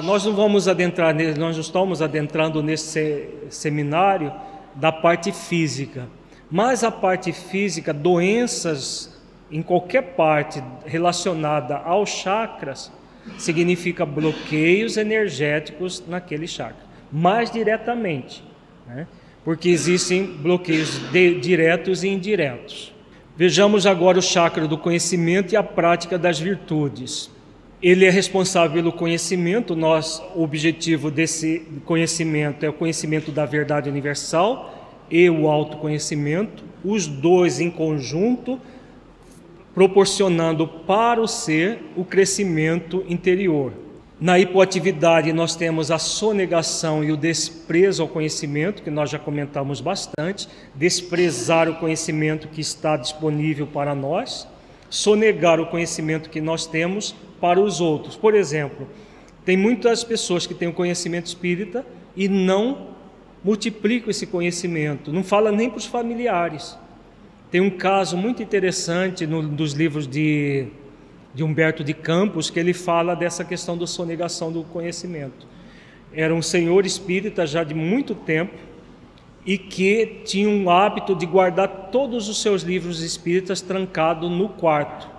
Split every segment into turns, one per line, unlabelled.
Nós não vamos adentrar, nós não estamos adentrando nesse seminário da parte física, mas a parte física, doenças em qualquer parte relacionada aos chakras, significa bloqueios energéticos naquele chakra, mais diretamente, né? Porque existem bloqueios diretos e indiretos. Vejamos agora o chakra do conhecimento e a prática das virtudes. Ele é responsável pelo conhecimento. O objetivo desse conhecimento é o conhecimento da verdade universal e o autoconhecimento, os dois em conjunto, proporcionando para o ser o crescimento interior. Na hipoatividade nós temos a sonegação e o desprezo ao conhecimento, que nós já comentamos bastante, desprezar o conhecimento que está disponível para nós, sonegar o conhecimento que nós temos para os outros. Por exemplo, tem muitas pessoas que têm o conhecimento espírita e não multiplicam esse conhecimento, não fala nem para os familiares. Tem um caso muito interessante dos livros de Humberto de Campos, que ele fala dessa questão da sonegação do conhecimento. Era um senhor espírita já de muito tempo e que tinha um hábito de guardar todos os seus livros espíritas trancados no quarto.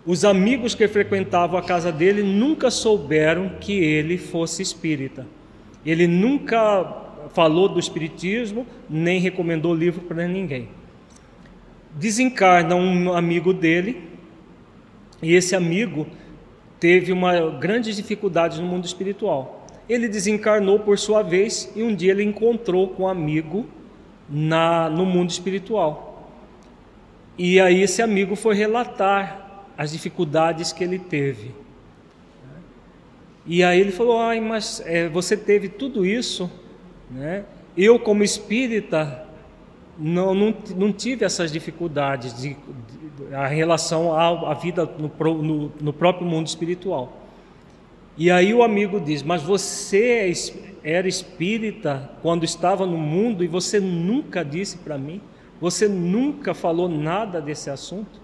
Os amigos que frequentavam a casa dele nunca souberam que ele fosse espírita. Ele nunca falou do espiritismo, nem recomendou livro para ninguém. Desencarna um amigo dele, e esse amigo teve grandes dificuldades no mundo espiritual. Ele desencarnou por sua vez, e um dia ele encontrou com um amigo no mundo espiritual. E aí esse amigo foi relatar as dificuldades que ele teve. E aí ele falou: mas você teve tudo isso, né? Eu, como espírita, não tive essas dificuldades em relação à vida no próprio mundo espiritual. E aí o amigo diz: mas você era espírita quando estava no mundo e você nunca disse para mim? Você nunca falou nada desse assunto?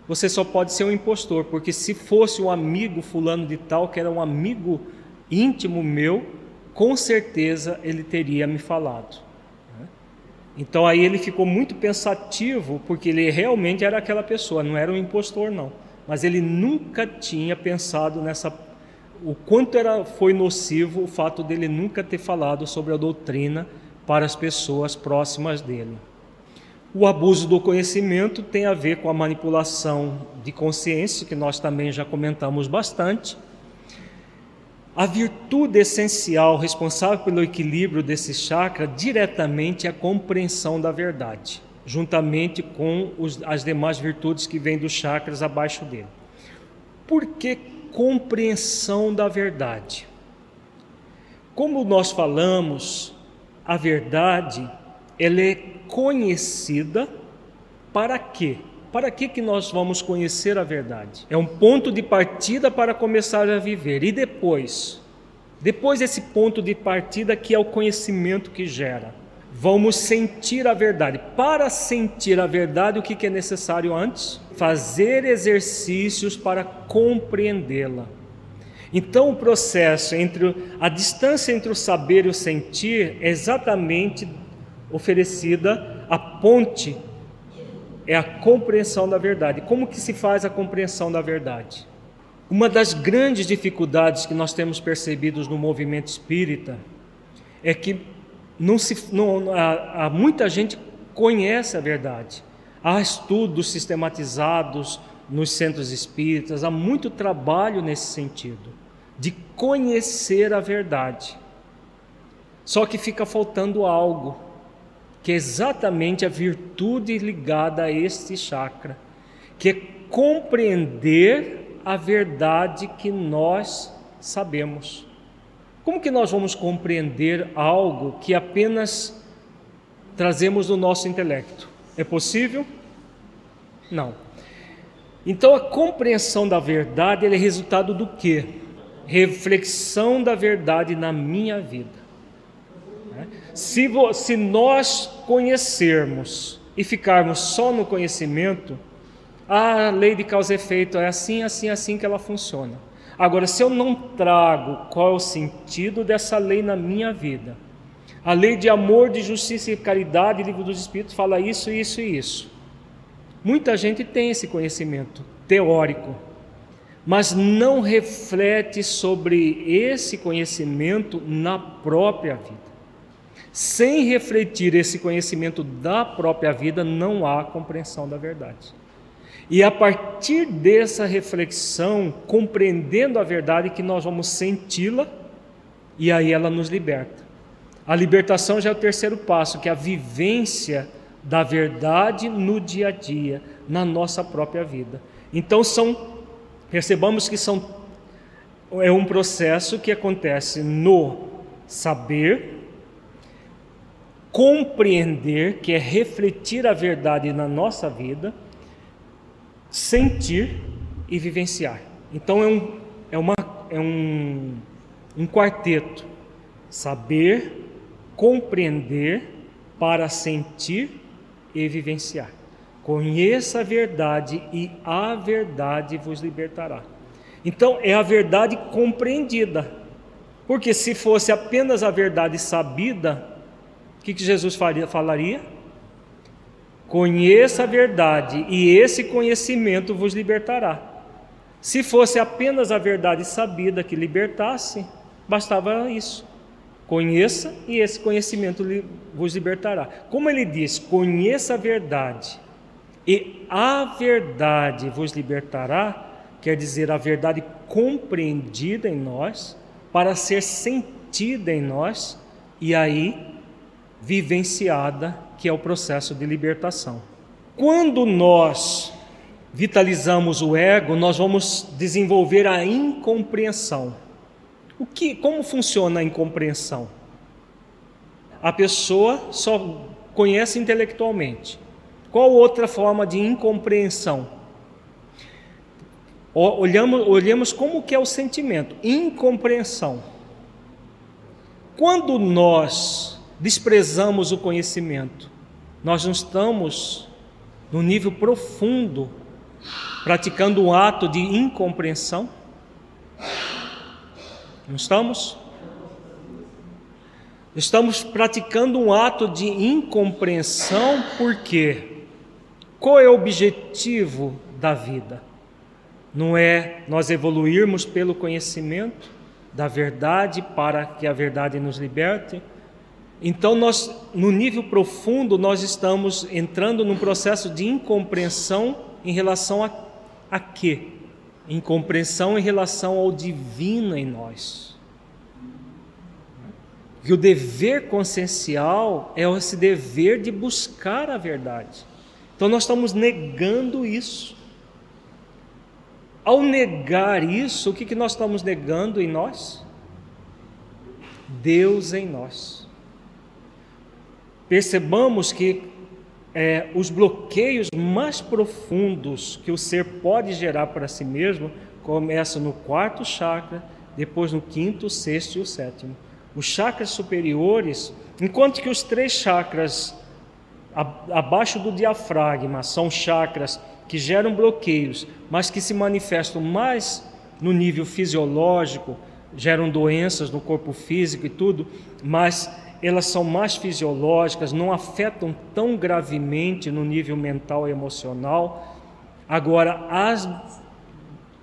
Você só pode ser um impostor, porque se fosse um amigo fulano de tal, que era um amigo íntimo meu, com certeza ele teria me falado. Então aí ele ficou muito pensativo, porque ele realmente era aquela pessoa, não era um impostor não, mas ele nunca tinha pensado o quanto foi nocivo o fato dele nunca ter falado sobre a doutrina para as pessoas próximas dele. O abuso do conhecimento tem a ver com a manipulação de consciência, que nós também já comentamos bastante. A virtude essencial responsável pelo equilíbrio desse chakra diretamente é a compreensão da verdade, juntamente com as demais virtudes que vêm dos chakras abaixo dele. Por que compreensão da verdade? Como nós falamos, a verdade ela é conhecida para quê? Para que nós vamos conhecer a verdade? É um ponto de partida para começar a viver. E depois desse ponto de partida, que é o conhecimento que gera, vamos sentir a verdade. Para sentir a verdade, o que é necessário antes? Fazer exercícios para compreendê-la. Então o processo a distância entre o saber e o sentir é exatamente oferecida, a ponte é a compreensão da verdade. Como que se faz a compreensão da verdade? Uma das grandes dificuldades que nós temos percebido no movimento espírita é que muita gente conhece a verdade. Há estudos sistematizados nos centros espíritas, há muito trabalho nesse sentido, de conhecer a verdade. Só que fica faltando algo, que é exatamente a virtude ligada a este chakra, que é compreender a verdade que nós sabemos. Como que nós vamos compreender algo que apenas trazemos do nosso intelecto? É possível? Não. Então a compreensão da verdade é resultado do quê? Reflexão da verdade na minha vida. Se nós conhecermos e ficarmos só no conhecimento, a lei de causa e efeito é assim que ela funciona. Agora, se eu não trago qual é o sentido dessa lei na minha vida, a lei de amor, de justiça e caridade, o livro dos Espíritos fala isso, isso e isso. Muita gente tem esse conhecimento teórico, mas não reflete sobre esse conhecimento na própria vida. Sem refletir esse conhecimento da própria vida, não há compreensão da verdade. E a partir dessa reflexão, compreendendo a verdade, que nós vamos senti-la, e aí ela nos liberta. A libertação já é o terceiro passo, que é a vivência da verdade no dia a dia, na nossa própria vida. Então percebamos que é um processo que acontece no saber, compreender, que é refletir a verdade na nossa vida, sentir e vivenciar. Então é um quarteto: saber, compreender, para sentir e vivenciar. Conheça a verdade e a verdade vos libertará. Então é a verdade compreendida, porque se fosse apenas a verdade sabida, o que Jesus falaria? Conheça a verdade e esse conhecimento vos libertará. Se fosse apenas a verdade sabida que libertasse, bastava isso. Conheça e esse conhecimento vos libertará. Como ele diz, conheça a verdade e a verdade vos libertará, quer dizer, a verdade compreendida em nós, para ser sentida em nós e aí vivenciada, que é o processo de libertação. Quando nós vitalizamos o ego, nós vamos desenvolver a incompreensão. Como funciona a incompreensão? A pessoa só conhece intelectualmente. Qual outra forma de incompreensão? Olhemos como que é o sentimento. Incompreensão. Quando nós desprezamos o conhecimento, nós não estamos no nível profundo, praticando um ato de incompreensão? Não estamos? Estamos praticando um ato de incompreensão, por quê? Qual é o objetivo da vida? Não é nós evoluirmos pelo conhecimento da verdade para que a verdade nos liberte? Então no nível profundo, nós estamos entrando num processo de incompreensão em relação a quê? Incompreensão em relação ao divino em nós. E o dever consciencial é esse dever de buscar a verdade. Então nós estamos negando isso. Ao negar isso, o que nós estamos negando em nós? Deus em nós. Percebamos que os bloqueios mais profundos que o ser pode gerar para si mesmo começam no quarto chakra, depois no quinto, sexto e o sétimo. Os chakras superiores, enquanto que os 3 chakras abaixo do diafragma são chakras que geram bloqueios, mas que se manifestam mais no nível fisiológico, geram doenças no corpo físico e tudo, mas elas são mais fisiológicas, não afetam tão gravemente no nível mental e emocional. Agora,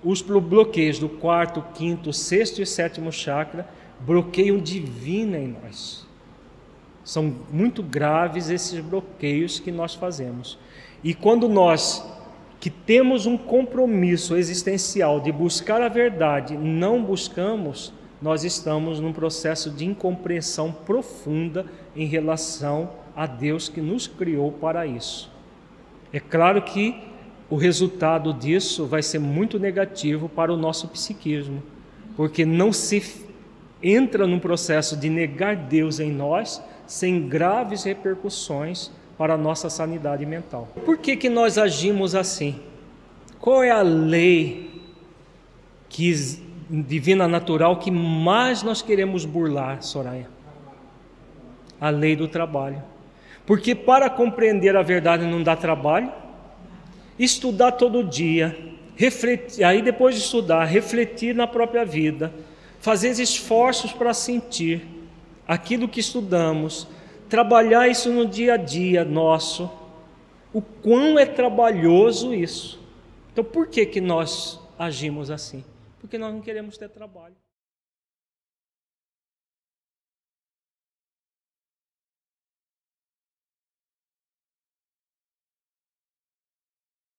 os bloqueios do quarto, quinto, sexto e sétimo chakra bloqueiam divino em nós. São muito graves esses bloqueios que nós fazemos. E quando nós, que temos um compromisso existencial de buscar a verdade, não buscamos, nós estamos num processo de incompreensão profunda em relação a Deus que nos criou para isso. É claro que o resultado disso vai ser muito negativo para o nosso psiquismo, porque não se entra num processo de negar Deus em nós sem graves repercussões para a nossa sanidade mental. Por que nós agimos assim? Qual é a lei divina natural que mais nós queremos burlar, Soraya? A lei do trabalho. Porque para compreender a verdade não dá trabalho? Estudar todo dia, refletir, aí depois de estudar, refletir na própria vida, fazer esforços para sentir aquilo que estudamos, trabalhar isso no dia a dia nosso, o quão é trabalhoso isso. Então, por que nós agimos assim? Porque nós não queremos ter trabalho.